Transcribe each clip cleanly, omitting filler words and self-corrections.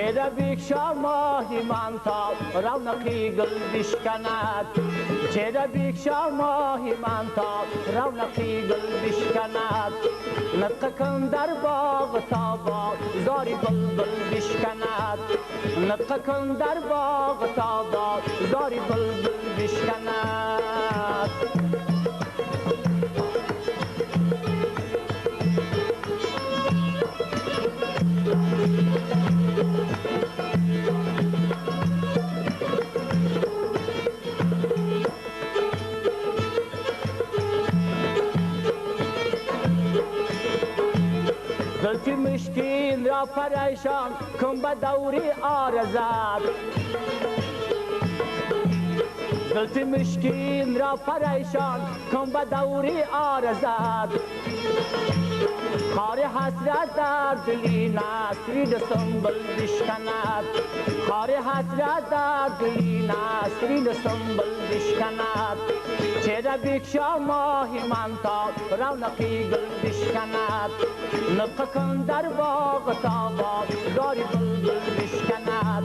چهره بیکشا ماهی من تا رونقی گل بشکند چهره بیکشا ماهی من تا رونقی گل بشکند نطق کن در باغ تا باغ زاری بلبل بشکند نطق کن در باغ تا باغ زاری بلبل بشکند زلفی مشکین را پریشان کن به دوری آرزد زلفی مشکین را پریشان کن به دوری آرزد خار حسرت در دلی نسرین سنبل بشکند خار حسرت در دلی نسرین سنبل بشکند چهره بیکشا ماهی من تا رونقی گل بشکند نطق کن در باغ تا باغ زاری بلبل بشکند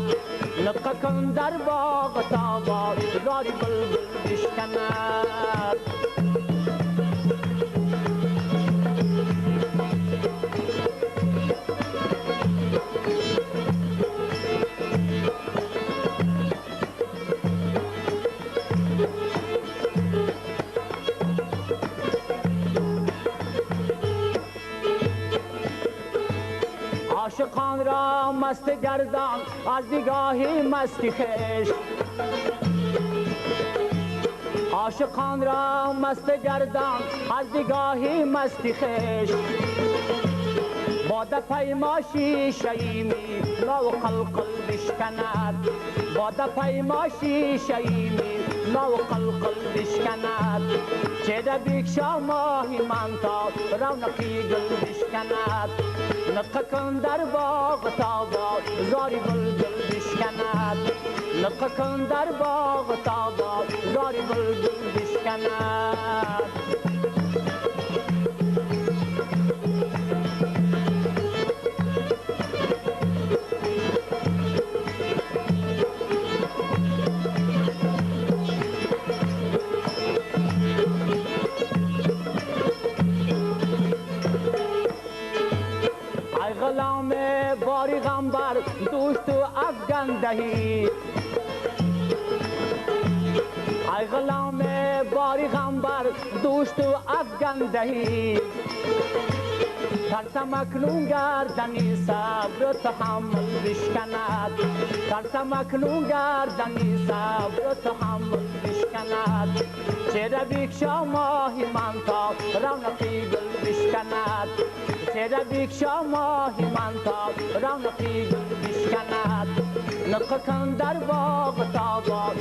نطق کن در باغ تا باغ زاری بلبل بشکند عاشقان را مست گردان از نگاهی مستی خویش عاشقان را مست گردان از نگاهی مستی خویش باده پیماشی شیمی نو قلقل بشکند باده پیماشی شیمی نو قلقل بشکند چهره بیکشا ماهی من تا رونقی گل بشکند نطق کن در باغ تا باغ زاری بلبل بشکند نطق کن در باغ تا باغ زاری بلبل بشکند غلام باری غمبر دوست و افغان دهی ای غلام باری غمبر دوست و افغان دهی ترسم اکنون گردنی صبر تحمل بشکند ترسم اکنون گردنی صبر تحمل بشکند چهره بیکشا ماهی من تا رونقی گل بشکند چهره بیکشا ماهی من تا رونقی گل بشکند نطق کن در باغ تا باغ